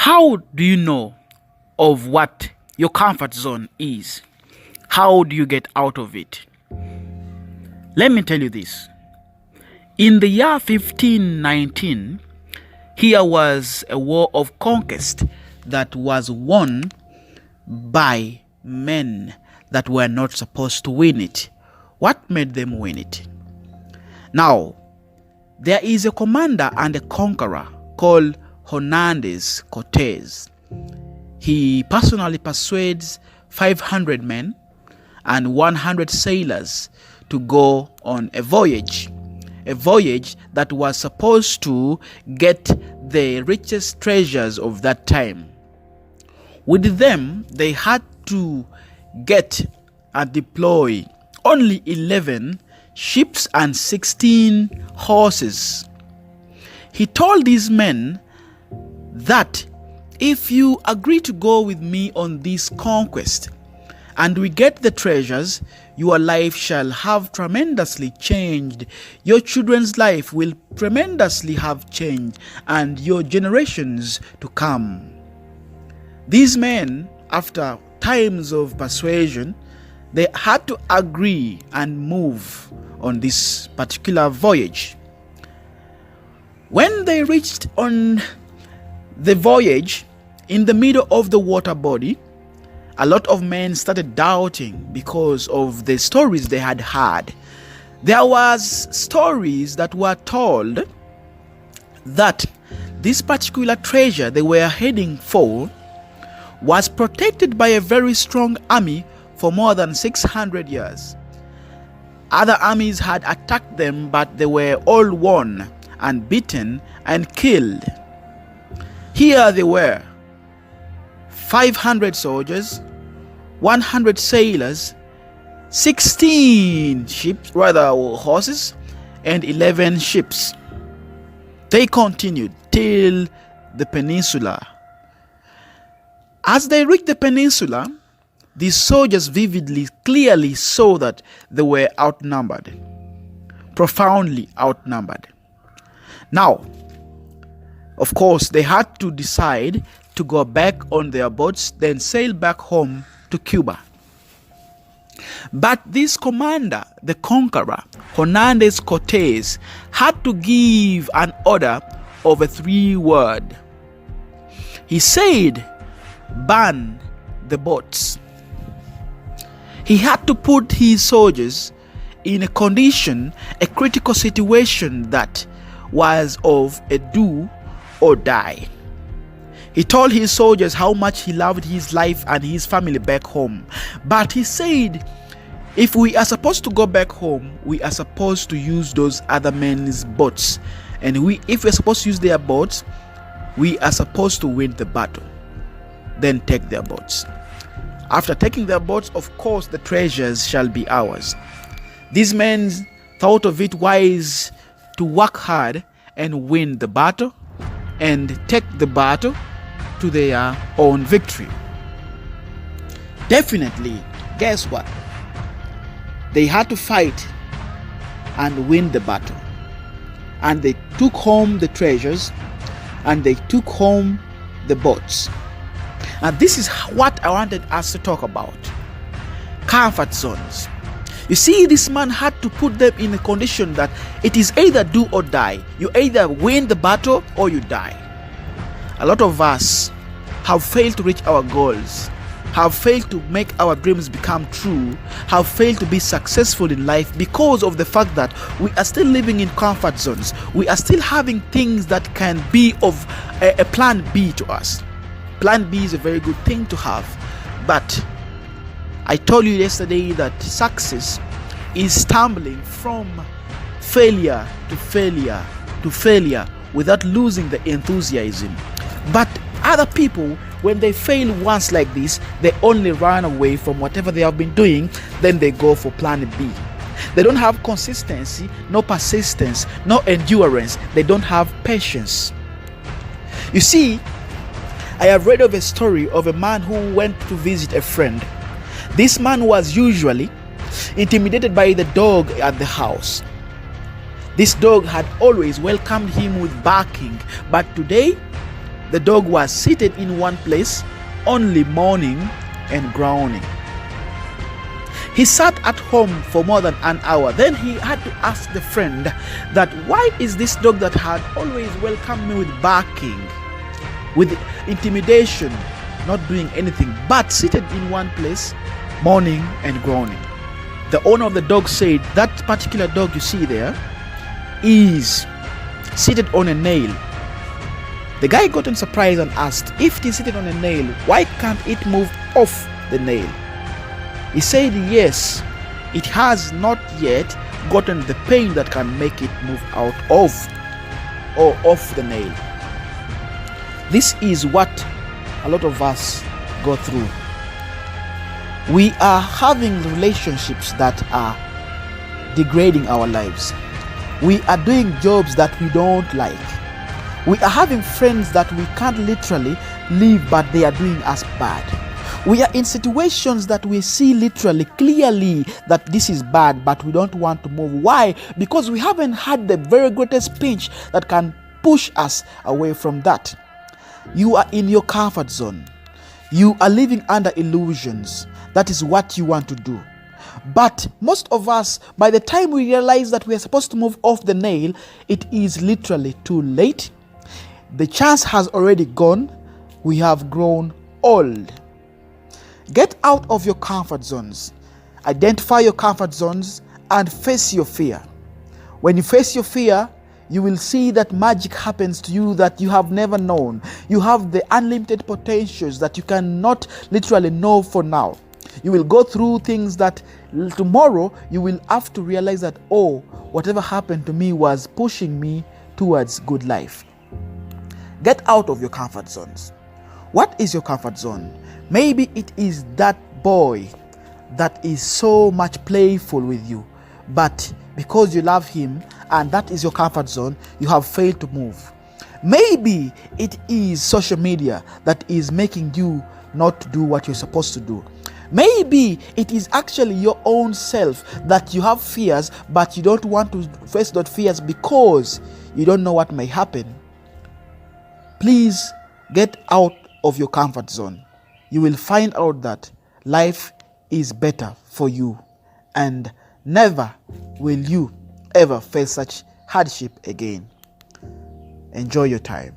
How do you know of what your comfort zone is? How do you get out of it? Let me tell you this. In the year 1519, here was a war of conquest that was won by men that were not supposed to win it. What made them win it? Now, there is a commander and a conqueror called Hernandez Cortez. He personally persuades 500 men and 100 sailors to go on a voyage that was supposed to get the richest treasures of that time. With them, they had to get and deploy only 11 ships and 16 horses. He told these men that if you agree to go with me on this conquest and we get the treasures, your life shall have tremendously changed. Your children's life will tremendously have changed, and your generations to come. These men, after times of persuasion, they had to agree and move on this particular voyage. When they reached on the voyage, in the middle of the water body, a lot of men started doubting because of the stories they had heard. There was stories that were told that this particular treasure they were heading for was protected by a very strong army for more than 600 years. Other armies had attacked them, but they were all won and beaten and killed. Here they were, 500 soldiers, 100 sailors, 16 horses, and 11 ships. They continued till the peninsula. As they reached the peninsula, the soldiers clearly saw that they were outnumbered, profoundly outnumbered. Now, of course, they had to decide to go back on their boats, then sail back home to Cuba. But this commander, the conqueror, Hernandez Cortez, had to give an order of a 3-word. He said, "Burn the boats." He had to put his soldiers in a condition, a critical situation that was of a do or die. He told his soldiers how much he loved his life and his family back home. But he said, if we are supposed to go back home, we are supposed to use those other men's boats. And if we're supposed to use their boats, we are supposed to win the battle. Then take their boats. After taking their boats, of course, the treasures shall be ours. These men thought of it wise to work hard and win the battle and take the battle to their own victory. Definitely, guess what? They had to fight and win the battle. And they took home the treasures and they took home the boats. And this is what I wanted us to talk about. Comfort zones. You see, this man had to put them in a condition that it is either do or die. You either win the battle or you die. A lot of us have failed to reach our goals, have failed to make our dreams become true, have failed to be successful in life because of the fact that we are still living in comfort zones. We are still having things that can be of a plan B to us. Plan B is a very good thing to have, but I told you yesterday that success is stumbling from failure to failure to failure without losing the enthusiasm. But other people, when they fail once like this, they only run away from whatever they have been doing, then they go for plan B. They don't have consistency, no persistence, no endurance. They don't have patience. You see, I have read of a story of a man who went to visit a friend. This man was usually intimidated by the dog at the house. This dog had always welcomed him with barking, but today the dog was seated in one place, only moaning and groaning. He sat at home for more than an hour. Then he had to ask the friend that why is this dog that had always welcomed me with barking, with intimidation, not doing anything, but seated in one place, moaning and groaning. The owner of the dog said that particular dog you see there is seated on a nail. The guy got in surprise and asked, if it is seated on a nail, why can't it move off the nail? He said yes, it has not yet gotten the pain that can make it move out of or off the nail. This is what a lot of us go through. We are having relationships that are degrading our lives. We are doing jobs that we don't like. We are having friends that we can't literally leave, but they are doing us bad. We are in situations that we see literally clearly that this is bad, but we don't want to move. Why? Because we haven't had the very greatest pinch that can push us away from that. You are in your comfort zone. You are living under illusions. That is what you want to do. But most of us, by the time we realize that we are supposed to move off the nail, it is literally too late. The chance has already gone. We have grown old. Get out of your comfort zones. Identify your comfort zones and face your fear. When you face your fear, you will see that magic happens to you that you have never known. You have the unlimited potentials that you cannot literally know for now. You will go through things that tomorrow you will have to realize that, oh, whatever happened to me was pushing me towards good life. Get out of your comfort zones. What is your comfort zone? Maybe it is that boy that is so much playful with you, but because you love him and that is your comfort zone, you have failed to move. Maybe it is social media that is making you not do what you're supposed to do. Maybe it is actually your own self that you have fears, but you don't want to face those fears because you don't know what may happen. Please get out of your comfort zone. You will find out that life is better for you, and never will you ever face such hardship again. Enjoy your time.